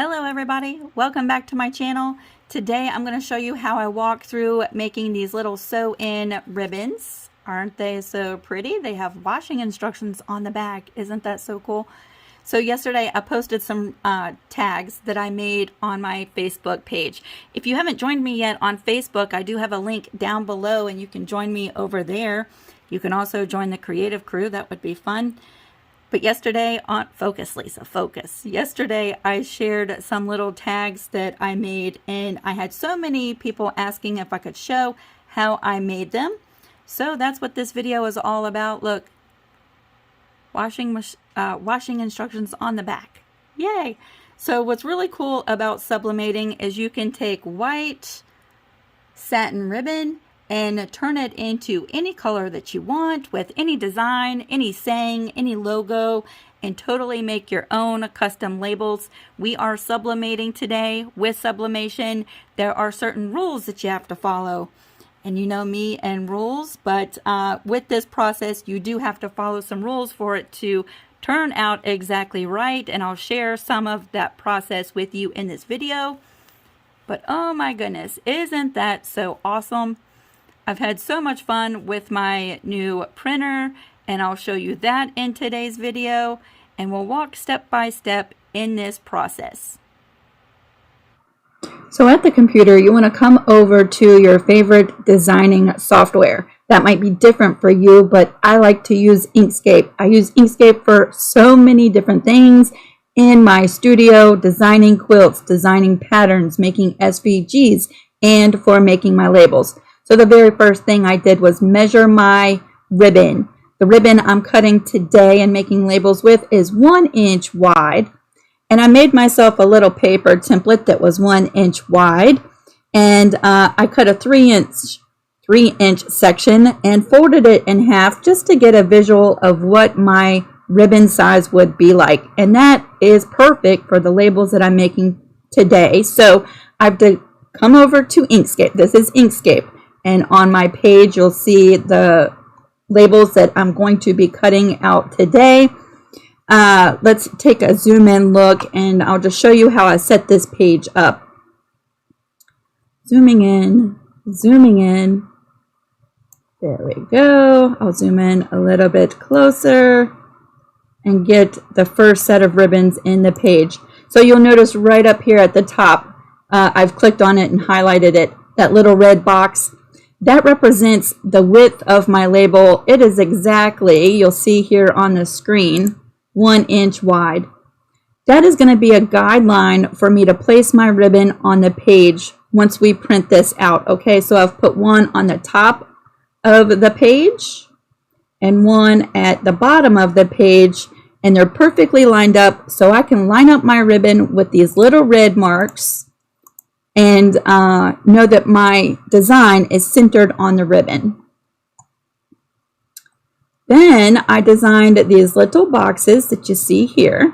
Hello everybody, welcome back to my channel. Today I'm going to show you how I walk through making these little sew-in ribbons. Aren't they so pretty? They have washing instructions on the back. Isn't that so cool? So yesterday I posted some tags that I made on my Facebook page. If you haven't joined me yet on Facebook, I do have a link down below and you can join me over there. You can also join the creative crew. That would be fun. But yesterday on Focus, Lisa, focus. Yesterday I shared some little tags that I made, and I had so many people asking if I could show how I made them. So that's what this video is all about. Look, washing instructions on the back. Yay! So what's really cool about sublimating is you can take white satin ribbon and turn it into any color that you want with any design, any saying, any logo, and totally make your own custom labels. We are sublimating today with sublimation. There are certain rules that you have to follow. And you know me and rules, but with this process, you do have to follow some rules for it to turn out exactly right. And I'll share some of that process with you in this video. But oh my goodness, isn't that so awesome? I've had so much fun with my new printer, and I'll show you that in today's video, and we'll walk step by step in this process. So at the computer, you want to come over to your favorite designing software. That might be different for you, but I like to use Inkscape. I use Inkscape for so many different things in my studio, designing quilts, designing patterns, making SVGs, and for making my labels. So the very first thing I did was measure my ribbon. The ribbon I'm cutting today and making labels with is 1 inch wide. And I made myself a little paper template that was 1 inch wide. And I cut a 3 inch section and folded it in half just to get a visual of what my ribbon size would be like. And that is perfect for the labels that I'm making today. So I've come over to Inkscape. This is Inkscape. And on my page, you'll see the labels that I'm going to be cutting out today. Let's take a zoom in look, and I'll just show you how I set this page up. Zooming in, zooming in. There we go. I'll zoom in a little bit closer and get the first set of ribbons in the page. So you'll notice right up here at the top, I've clicked on it and highlighted it, that little red box. That represents the width of my label. It is exactly, you'll see here on the screen, 1 inch wide. That is going to be a guideline for me to place my ribbon on the page once we print this out. Okay, so I've put one on the top of the page and one at the bottom of the page, and they're perfectly lined up, so I can line up my ribbon with these little red marks and know that my design is centered on the ribbon. Then I designed these little boxes that you see here,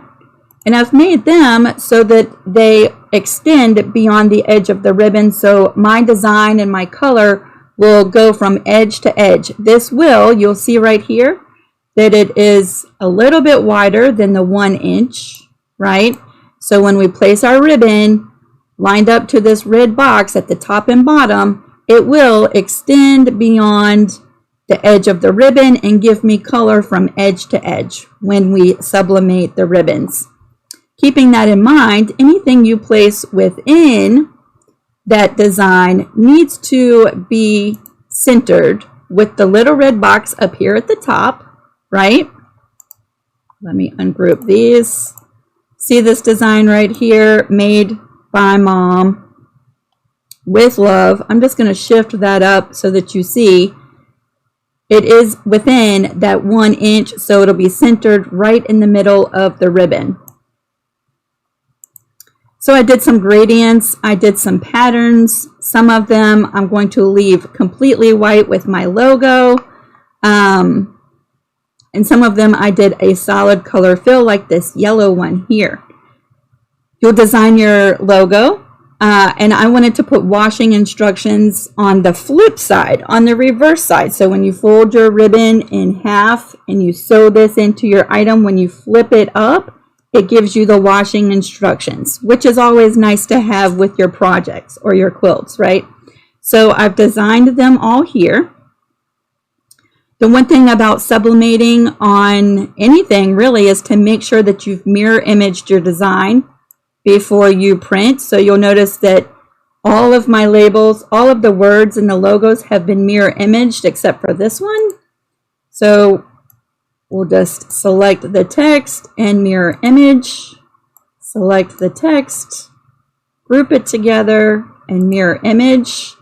and I've made them so that they extend beyond the edge of the ribbon, so my design and my color will go from edge to edge. This will, you'll see right here, that it is a little bit wider than the 1 inch, right? So when we place our ribbon lined up to this red box at the top and bottom, it will extend beyond the edge of the ribbon and give me color from edge to edge when we sublimate the ribbons. Keeping that in mind, anything you place within that design needs to be centered with the little red box up here at the top, right? Let me ungroup these. See this design right here, made by Mom with love. I'm just going to shift that up so that you see it is within that 1 inch, so it'll be centered right in the middle of the ribbon. So I did some gradients, I did some patterns. Some of them I'm going to leave completely white with my logo, and some of them I did a solid color fill like this yellow one here. You'll design your logo, and I wanted to put washing instructions on the flip side, on the reverse side. So when you fold your ribbon in half and you sew this into your item, when you flip it up, it gives you the washing instructions, which is always nice to have with your projects or your quilts, right? So I've designed them all here. The one thing about sublimating on anything really is to make sure that you've mirror imaged your design before you print. So you'll notice that all of my labels, all of the words and the logos have been mirror imaged except for this one. So we'll just select the text and mirror image, select the text, group it together and mirror image.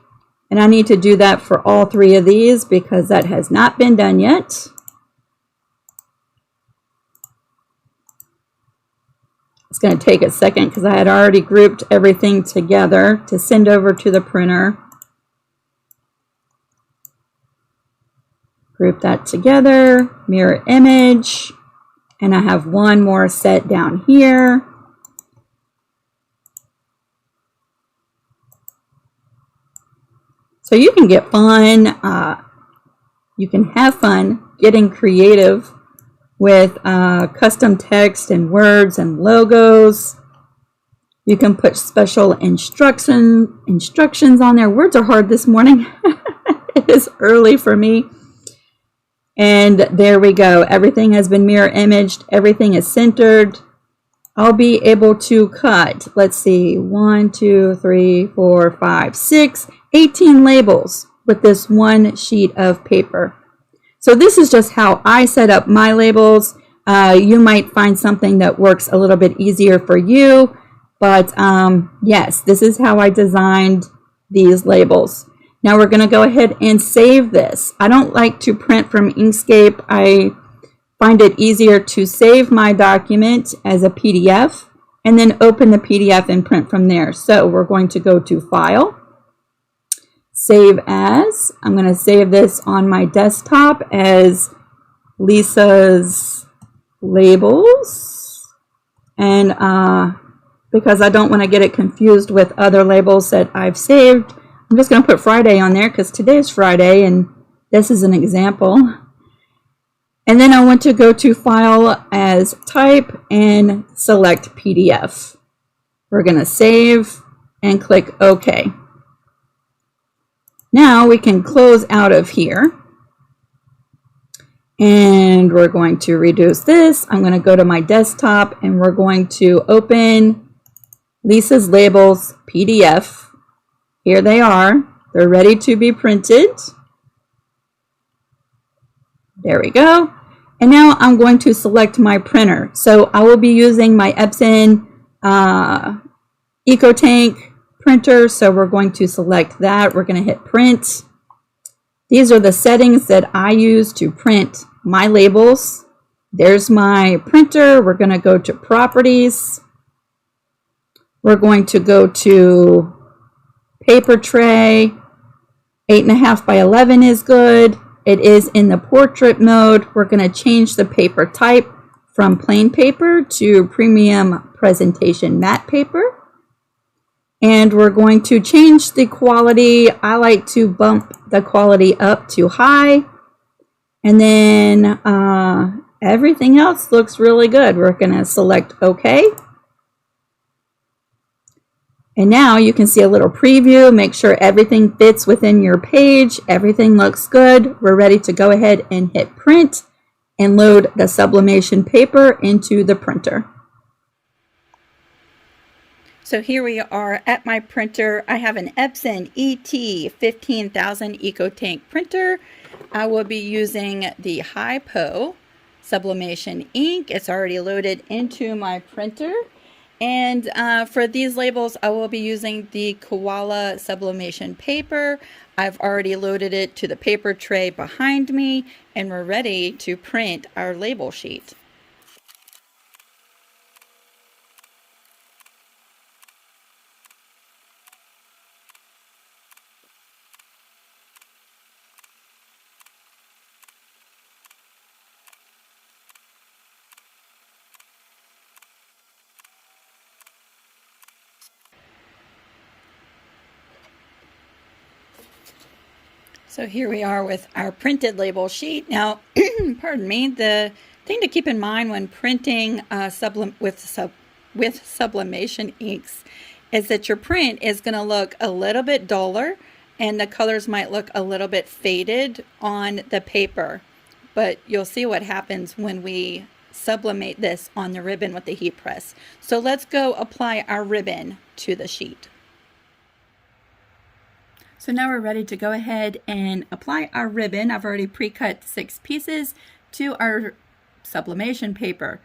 And I need to do that for all three of these because that has not been done yet. It's going to take a second because I had already grouped everything together to send over to the printer. Group that together, mirror image, and I have one more set down here. So you can get fun, you can have fun getting creative with custom text and words and logos. You can put special instructions on there. Words are hard this morning. It is early for me. And there we go. Everything has been mirror imaged. Everything is centered. I'll be able to cut, let's see, 1, 2, 3, 4, 5, 6, 18 labels with this one sheet of paper. So this is just how I set up my labels. You might find something that works a little bit easier for you, but yes, this is how I designed these labels. Now we're going to go ahead and save this. I don't like to print from Inkscape. I find it easier to save my document as a PDF and then open the PDF and print from there. So we're going to go to File, Save As. I'm going to save this on my desktop as Lisa's Labels. And because I don't want to get it confused with other labels that I've saved, I'm just going to put Friday on there because today is Friday and this is an example. And then I want to go to File as Type and select PDF. We're going to save and click OK. Now we can close out of here. And we're going to reduce this. I'm going to go to my desktop and we're going to open Lisa's Labels PDF. Here they are. They're ready to be printed. There we go. And now I'm going to select my printer. So I will be using my Epson EcoTank printer. So we're going to select that. We're going to hit print. These are the settings that I use to print my labels. There's my printer. We're going to go to properties. We're going to go to paper tray. 8.5 by 11 is good. It is in the portrait mode. We're going to change the paper type from plain paper to premium presentation matte paper. And we're going to change the quality. I like to bump the quality up to high. And then everything else looks really good. We're going to select OK. And now you can see a little preview. Make sure everything fits within your page. Everything looks good. We're ready to go ahead and hit print and load the sublimation paper into the printer. So here we are at my printer. I have an Epson ET 15000 EcoTank printer. I will be using the Hypo sublimation ink. It's already loaded into my printer. And for these labels, I will be using the Koala sublimation paper. I've already loaded it to the paper tray behind me, and we're ready to print our label sheet. So here we are with our printed label sheet. Now, pardon me, the Thing to keep in mind when printing with sublimation inks is that your print is going to look a little bit duller and the colors might look a little bit faded on the paper. But you'll see what happens when we sublimate this on the ribbon with the heat press. So let's go apply our ribbon to the sheet. So now we're ready to go ahead and apply our ribbon. I've already pre-cut 6 pieces to our sublimation paper.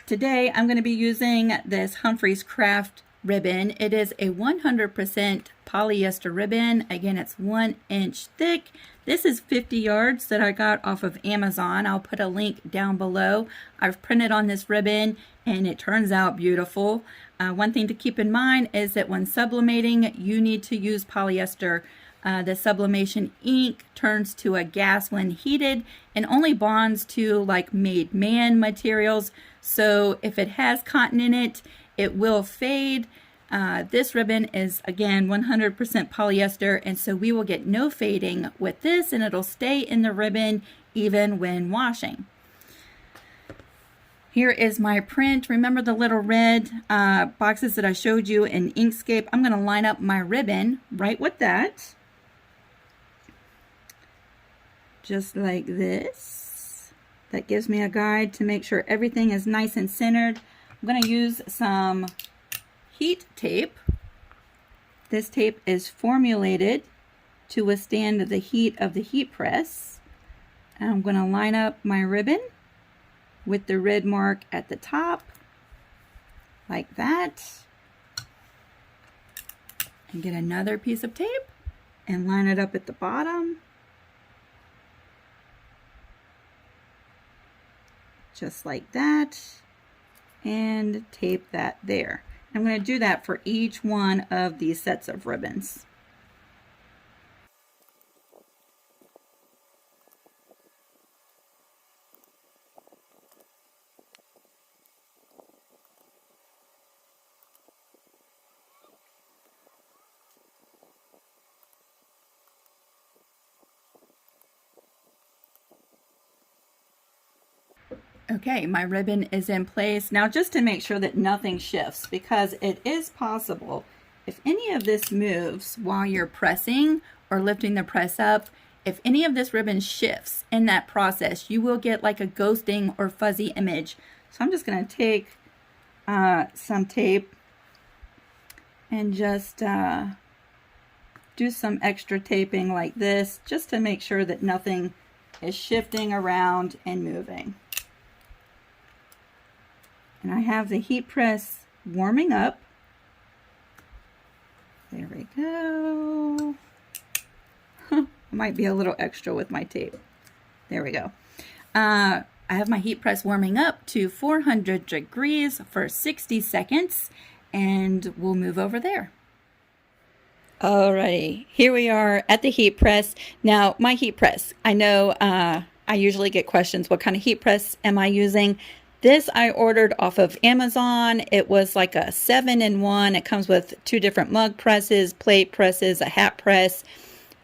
Today I'm going to be using this Humphrey's Craft ribbon. It is a 100% polyester ribbon. Again, it's 1 inch thick. This is 50 yards that I got off of Amazon. I'll put a link down below. I've printed on this ribbon and it turns out beautiful. One thing to keep in mind is that when sublimating, you need to use polyester. The sublimation ink turns to a gas when heated and only bonds to like made man materials. So if it has cotton in it, it will fade. This ribbon is again 100% polyester, and so we will get no fading with this, and it'll stay in the ribbon even when washing. Here is my print. Remember the little red boxes that I showed you in Inkscape? I'm going to line up my ribbon right with that. Just like this. That gives me a guide to make sure everything is nice and centered. I'm going to use some heat tape. This tape is formulated to withstand the heat of the heat press. And I'm going to line up my ribbon with the red mark at the top, like that. And get another piece of tape and line it up at the bottom. Just like that. And tape that there. I'm going to do that for each one of these sets of ribbons. Okay, my ribbon is in place. Now just to make sure that nothing shifts, because it is possible if any of this moves while you're pressing or lifting the press up, if any of this ribbon shifts in that process, you will get like a ghosting or fuzzy image. So I'm just going to take some tape and just do some extra taping like this, just to make sure that nothing is shifting around and moving. And I have the heat press warming up. There we go. Might be a little extra with my tape. There we go. I have my heat press warming up to 400 degrees for 60 seconds, and we'll move over there. Alrighty, here we are at the heat press. Now, my heat press, I know I usually get questions, what kind of heat press am I using? This I ordered off of Amazon. It was like a 7-in-1. It comes with 2 different mug presses, plate presses, a hat press.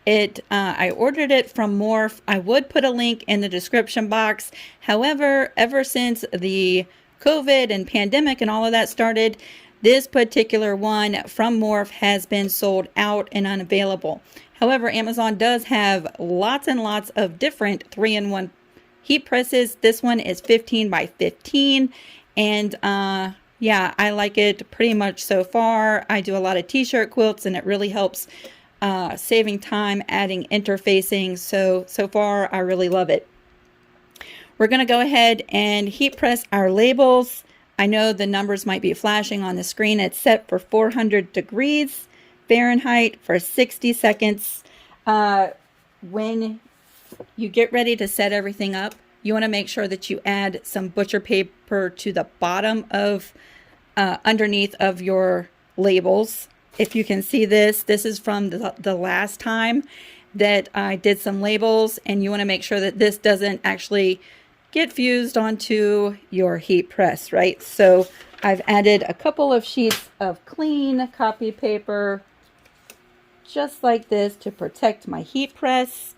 I ordered it from Morph. I would put a link in the description box. However, ever since the COVID and pandemic and all of that started, this particular one from Morph has been sold out and unavailable. However, Amazon does have lots and lots of different 3-in-1 heat presses. This one is 15 by 15, and yeah, I like it pretty much so far. I do a lot of t-shirt quilts, and it really helps saving time, adding interfacing. So far, I really love it. We're going to go ahead and heat press our labels. I know the numbers might be flashing on the screen. It's set for 400 degrees Fahrenheit for 60 seconds. When you get ready to set everything up, you want to make sure that you add some butcher paper to the bottom of underneath of your labels. If you can see this is from the last time that I did some labels, and you want to make sure that this doesn't actually get fused onto your heat press, right? So I've added a couple of sheets of clean copy paper just like this to protect my heat press.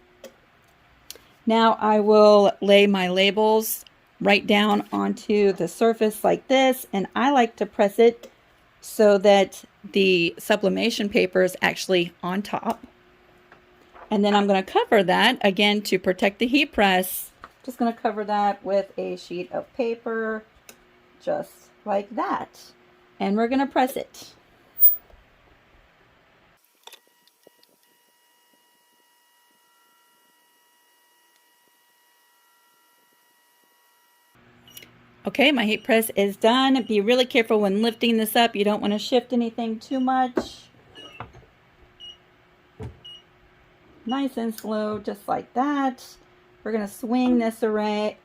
Now I will lay my labels right down onto the surface like this, and I like to press it so that the sublimation paper is actually on top. And then I'm going to cover that again to protect the heat press. Just going to cover that with a sheet of paper, just like that. And we're going to press it. Okay, my heat press is done. Be really careful when lifting this up. You don't want to shift anything too much. Nice and slow, just like that. We're going to swing this away.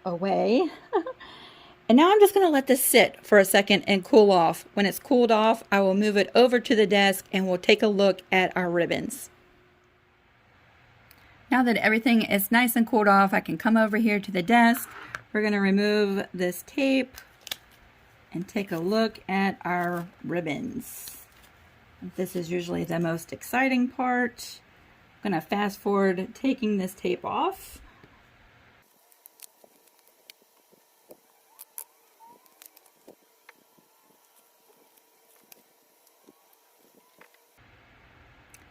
And now I'm just going to let this sit for a second and cool off. When it's cooled off, I will move it over to the desk and we'll take a look at our ribbons. Now that everything is nice and cooled off, I can come over here to the desk. We're going to remove this tape and take a look at our ribbons. This is usually the most exciting part. I'm going to fast forward taking this tape off.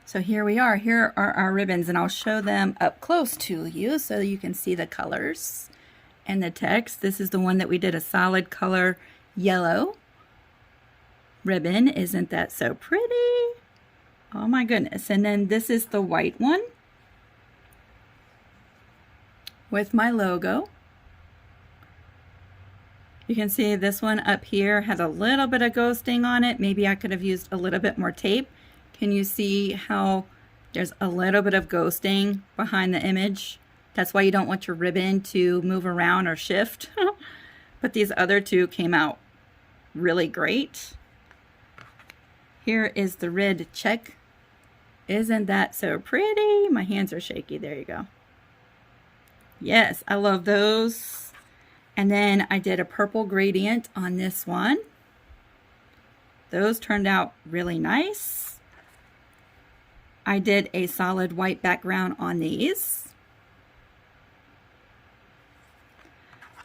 So here we are. Here are our ribbons, and I'll show them up close to you so you can see the colors and the text. This is the one that we did a solid color yellow ribbon. Isn't that so pretty? Oh my goodness. And then this is the white one with my logo. You can see this one up here had a little bit of ghosting on it. Maybe I could have used a little bit more tape. Can you see how there's a little bit of ghosting behind the image? That's why you don't want your ribbon to move around or shift. But these other two came out really great. Here is the red check. Isn't that so pretty? My hands are shaky. There you go. Yes, I love those. And then I did a purple gradient on this one. Those turned out really nice. I did a solid white background on these.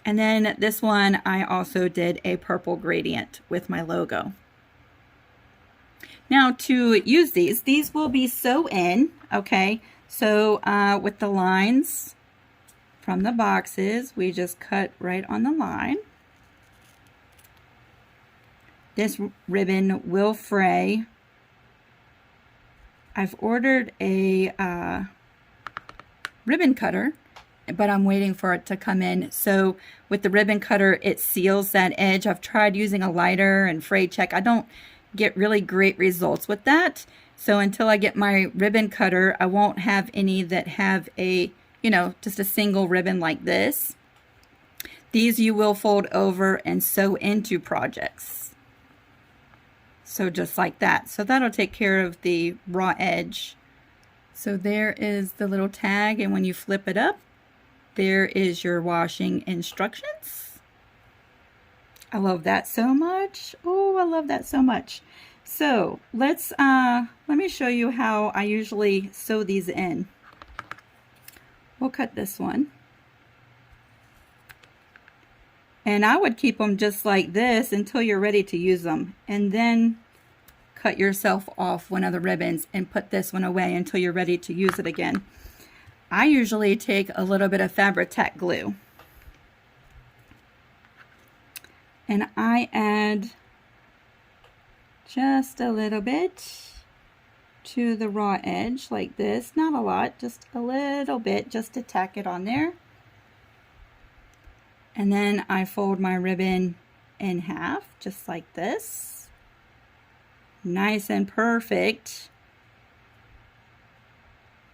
And then this one, I also did a purple gradient with my logo. Now to use these will be sew in, okay? So with the lines from the boxes, we just cut right on the line. This ribbon will fray. I've ordered a ribbon cutter, but I'm waiting for it to come in. So with the ribbon cutter, it seals that edge. I've tried using a lighter and fray check. I don't get really great results with that. So until I get my ribbon cutter, I won't have any that have a, just a single ribbon like this. These you will fold over and sew into projects. So just like that. So that'll take care of the raw edge. So there is the little tag, and when you flip it up, there is your washing instructions. I love that so much. Oh, I love that so much. So let me show you how I usually sew these in. We'll cut this one. And I would keep them just like this until you're ready to use them. And then cut yourself off one of the ribbons and put this one away until you're ready to use it again. I usually take a little bit of Fabri-Tac glue. And I add just a little bit to the raw edge like this. Not a lot, just a little bit just to tack it on there. And then I fold my ribbon in half, just like this. Nice and perfect.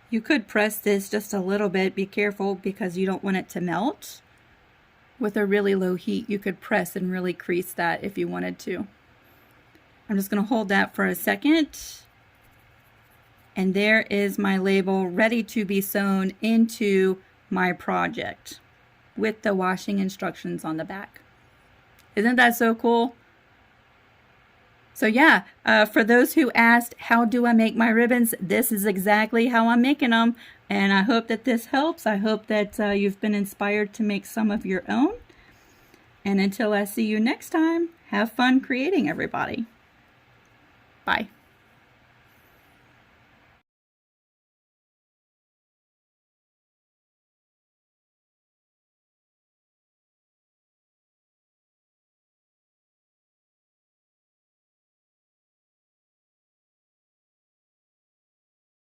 You could press this just a little bit. Be careful because you don't want it to melt. With a really low heat, you could press and really crease that if you wanted to. I'm just going to hold that for a second. And there is my label ready to be sewn into my project, with the washing instructions on the back. Isn't that so cool? So yeah, for those who asked, how do I make my ribbons? This is exactly how I'm making them. And I hope that this helps. I hope that you've been inspired to make some of your own. And until I see you next time, have fun creating, everybody. Bye.